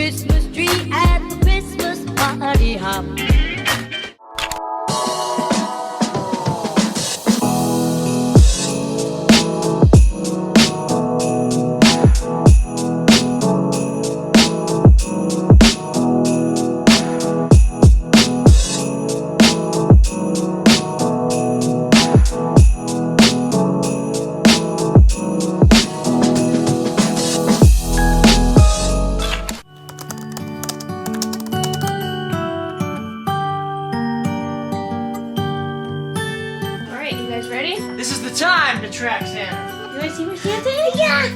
Christmas tree at the Christmas party hop. Alright, you guys ready? This is the time to track Santa. You guys see where Santa is? Yeah!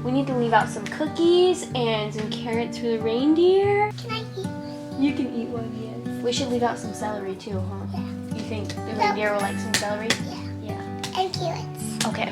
We need to leave out some cookies and some carrots for the reindeer. Can I eat one? You can eat one, yes. We should leave out some celery too, huh? Yeah. You think the reindeer will like some celery? Yeah. Yeah. And carrots. Okay.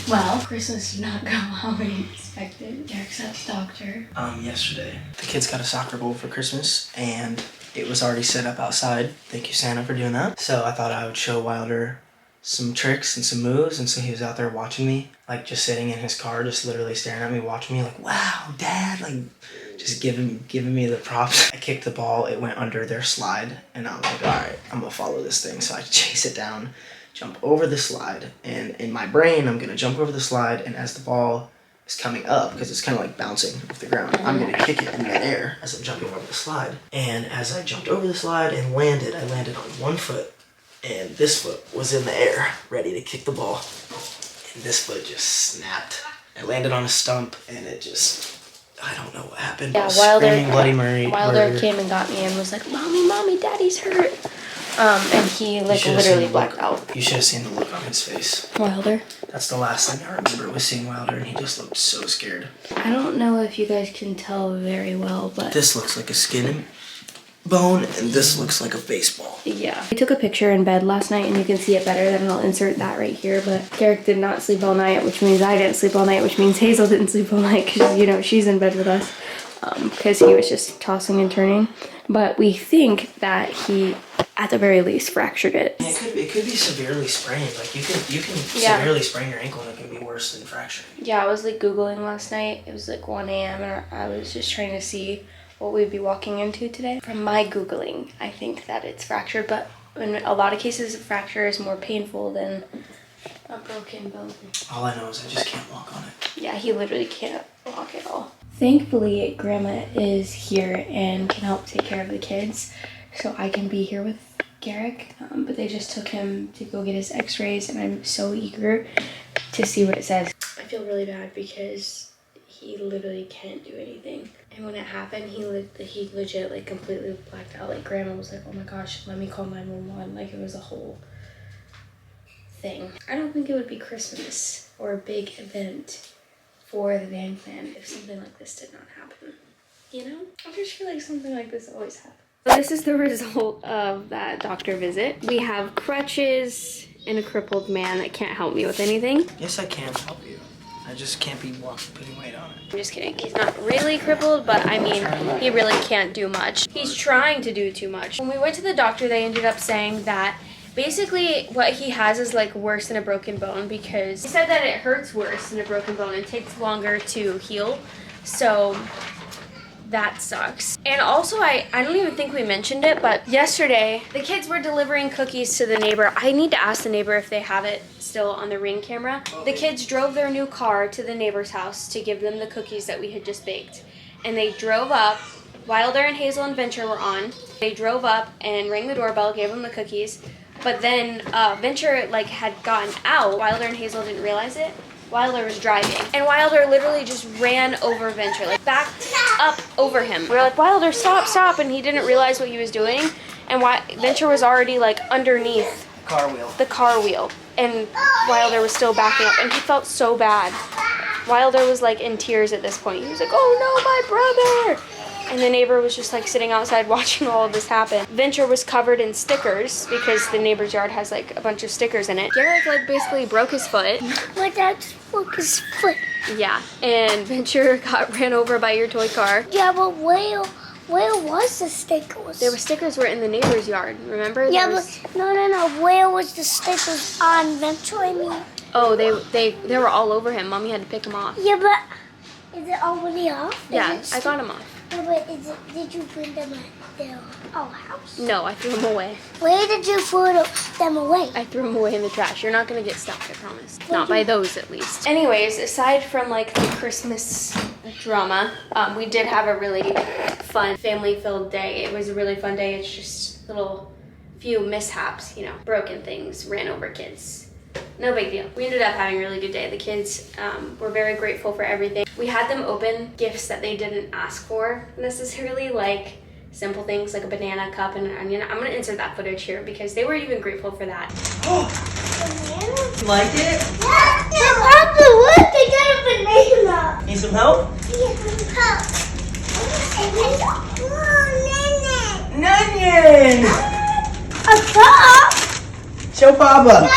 Well, Christmas did not go how we expected. Derek's at the doctor. Yesterday, the kids got a soccer goal for Christmas, and it was already set up outside. Thank you, Santa, for doing that. So I thought I would show Wilder some tricks and some moves, and so he was out there watching me, like just sitting in his car, just literally staring at me, watching me, like, wow, Dad, like, just giving me the props. I kicked the ball, it went under their slide, and I was like, all right, I'm gonna follow this thing. So I chase it down, jump over the slide, and in my brain, I'm gonna jump over the slide, and as the ball is coming up, because it's kind of like bouncing off the ground, I'm gonna kick it in midair as I'm jumping over the slide. And as I jumped over the slide and landed, I landed on one foot, and this foot was in the air, ready to kick the ball. And this foot just snapped. I landed on a stump, and it just, I don't know what happened. Yeah, Screaming Bloody Mary. Wilder came and got me and was like, Mommy, Daddy's hurt. And he like literally blacked out. You should have seen the look on his face. Wilder? That's the last thing I remember was seeing Wilder, and he just looked so scared. I don't know if you guys can tell very well, but this looks like a skin and bone, and this looks like a baseball. Yeah. I took a picture in bed last night, and you can see it better, then I'll insert that right here, but Derek did not sleep all night, which means I didn't sleep all night, which means Hazel didn't sleep all night, because, you know, she's in bed with us, because he was just tossing and turning. But we think that he, at the very least, fractured it. It could be severely sprained. Like you can severely sprain your ankle, and it can be worse than fracturing. Yeah, I was like Googling last night. It was like 1 a.m. and I was just trying to see what we'd be walking into today. From my Googling, I think that it's fractured, but in a lot of cases, a fracture is more painful than a broken bone. All I know is I just can't walk on it. Yeah, he literally can't walk at all. Thankfully, Grandma is here and can help take care of the kids, so I can be here with Garrick. But they just took him to go get his x-rays, and I'm so eager to see what it says. I feel really bad because he literally can't do anything. And when it happened, he legit like completely blacked out. Like Grandma was like, oh my gosh, let me call 911. Like it was a whole thing. I don't think it would be Christmas or a big event for the Van Clan if something like this did not happen. You know? I just feel like something like this always happens. So this is the result of that doctor visit. We have crutches and a crippled man that can't help me with anything. Yes, I can help you. I just can't be putting weight on it. I'm just kidding. He's not really crippled, but I mean, he really can't do much. He's trying to do too much. When we went to the doctor, they ended up saying that basically what he has is like worse than a broken bone, because he said that it hurts worse than a broken bone and takes longer to heal. So that sucks. And also, I don't even think we mentioned it, but yesterday the kids were delivering cookies to the neighbor. I need to ask the neighbor if they have it still on the Ring camera. The kids drove their new car to the neighbor's house to give them the cookies that we had just baked. And they drove up. Wilder and Hazel and Venture were on. They drove up and rang the doorbell, gave them the cookies. But then Venture like had gotten out. Wilder and Hazel didn't realize it. Wilder was driving, and Wilder literally just ran over Venture, like backed up over him. We were like, Wilder, stop, stop, and he didn't realize what he was doing, and Venture was already like underneath the car wheel, and Wilder was still backing up, and he felt so bad. Wilder was like in tears at this point. He was like, oh no, my brother! And the neighbor was just like sitting outside watching all of this happen. Venture was covered in stickers because the neighbor's yard has like a bunch of stickers in it. Garrick like basically broke his foot. My dad broke his foot. Yeah, and Venture got ran over by your toy car. Yeah, but where was the stickers? There were stickers were in the neighbor's yard, remember? Yeah, but no. Where was the stickers on Venture? I mean. Oh, they were all over him. Mommy had to pick them off. Yeah, but is it already off? Yeah, I got them off. No, but did you bring them at their house? No, I threw them away. Where did you throw them away? I threw them away in the trash. You're not gonna get stuck, I promise. Not by those, at least. Anyways, aside from like the Christmas drama, we did have a really fun, family-filled day. It was a really fun day. It's just little few mishaps, you know, broken things, ran over kids. No big deal. We ended up having a really good day. The kids were very grateful for everything. We had them open gifts that they didn't ask for necessarily, like simple things like a banana cup and an onion. I'm gonna insert that footage here because they were even grateful for that. You like it? Yeah, Papa, look, I got a banana. Need some help? Yeah, some help. Nunion! A cup? Show Baba.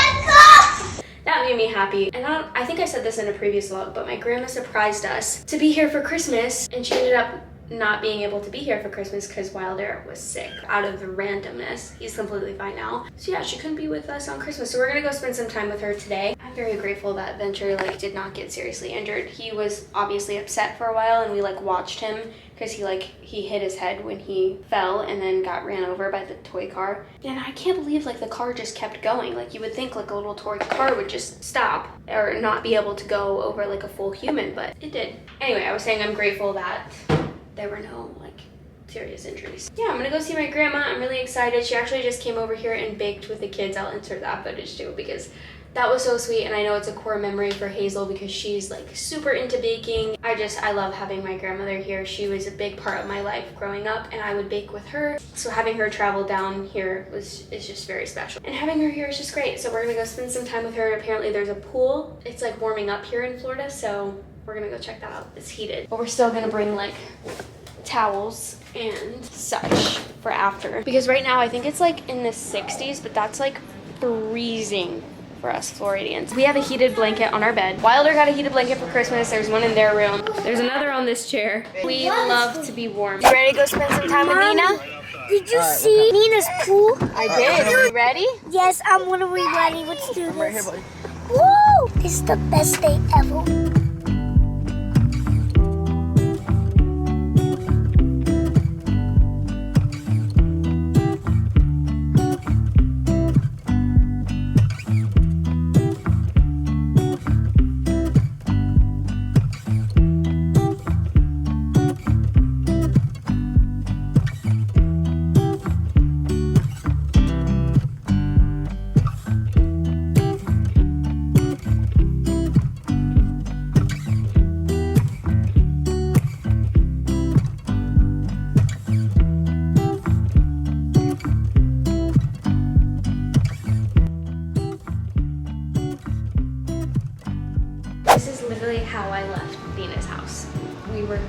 That made me happy. And I think I said this in a previous vlog, but my grandma surprised us to be here for Christmas, and she ended up not being able to be here for Christmas because Wilder was sick. Out of the randomness, he's completely fine now. So yeah, she couldn't be with us on Christmas. So we're gonna go spend some time with her today. I'm very grateful that Venture like did not get seriously injured. He was obviously upset for a while, and we like watched him because he hit his head when he fell and then got ran over by the toy car. And I can't believe like the car just kept going. Like you would think like a little toy car would just stop or not be able to go over like a full human, but it did. Anyway, I was saying I'm grateful that there were no like serious injuries. Yeah, I'm gonna go see my grandma. I'm really excited. She actually just came over here and baked with the kids. I'll insert that footage too because that was so sweet, and I know it's a core memory for Hazel because she's like super into baking. I love having my grandmother here. She was a big part of my life growing up, and I would bake with her. So having her travel down here is just very special. And having her here is just great. So we're gonna go spend some time with her. Apparently there's a pool. It's like warming up here in Florida, so we're gonna go check that out. It's heated. But we're still gonna bring like towels and such for after. Because right now I think it's like in the 60s, but that's like freezing for us Floridians. We have a heated blanket on our bed. Wilder got a heated blanket for Christmas. There's one in their room. There's another on this chair. We love to be warm. You ready to go spend some time with Nina? Did you see Nina's pool? I did. Are you ready? Yes, I'm gonna be ready. Let's do this. Right here, buddy. Woo! This is the best day ever. literally how I left Nina's house. We were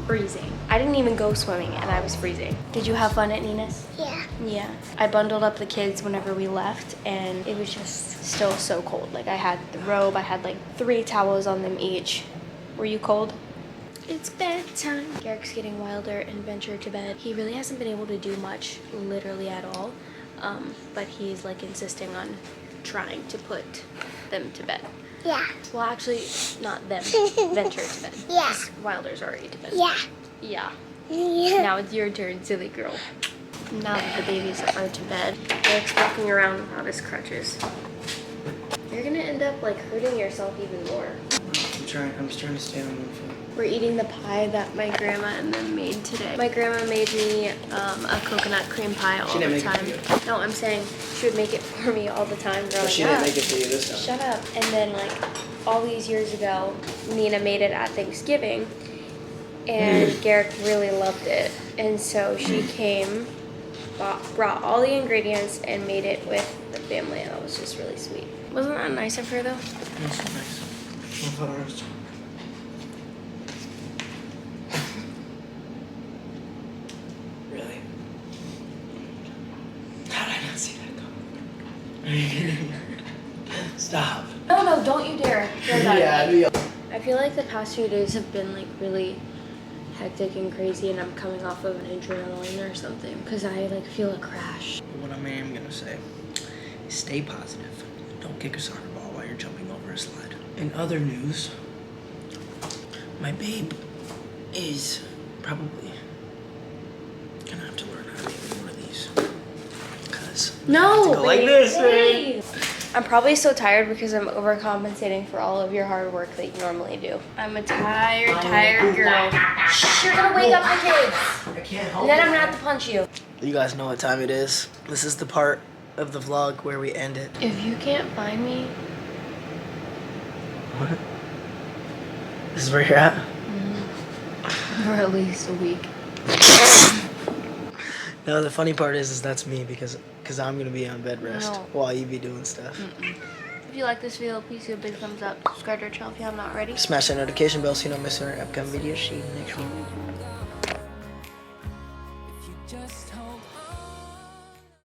freezing. I didn't even go swimming and I was freezing. Did you have fun at Nina's? Yeah. Yeah. I bundled up the kids whenever we left and it was just still so cold. Like I had the robe, I had like 3 towels on them each. Were you cold? It's bedtime. Garrick's getting Wilder and Venture to bed. He really hasn't been able to do much, literally at all. But he's like insisting on trying to put them to bed. Yeah. Well, actually, not them. Venture to bed. Yeah. 'Cause Wilder's already to bed. Yeah. Yeah. Yeah. Now it's your turn, silly girl. Now that the babies are to bed, Garrick's walking around without his crutches. You're gonna end up like hurting yourself even more. I'm just trying to stay on one foot. We're eating the pie that my grandma and them made today. My grandma made me a coconut cream pie all didn't the make it time. for No, I'm saying she would make it for me all the time growing But she up. didn't make it for you this time. Shut up. And then like all these years ago, Nina made it at Thanksgiving and Garrick really loved it. And so she came, brought all the ingredients and made it with the family and that was just really sweet. Wasn't that nice of her though? That's so nice. I thought I was... Really? How did I not see that coming? Stop. No, don't you dare. Yeah, I feel like the past few days have been like really hectic and crazy and I'm coming off of an adrenaline or something because I like feel a crash. What I am gonna say, stay positive. Don't kick a soccer ball while you're jumping over a slide. In other news, my babe is probably gonna have to learn how to make one of these. Because No, go like this, babe. I'm probably so tired because I'm overcompensating for all of your hard work that you normally do. I'm a tired girl. Shh, you're gonna wake up the kids. I can't help And then it. I'm gonna have to punch you. You guys know what time it is. This is the part of the vlog where we end it. If you can't find me, What? This is where you're at? for at least a week. No, the funny part is that's me because I'm gonna be on bed rest No. while you be doing stuff. If you like this video, please give a big thumbs up. Subscribe to our channel if you have not already. Smash that notification bell so you don't miss our upcoming videos. See you next week. If you just hold on.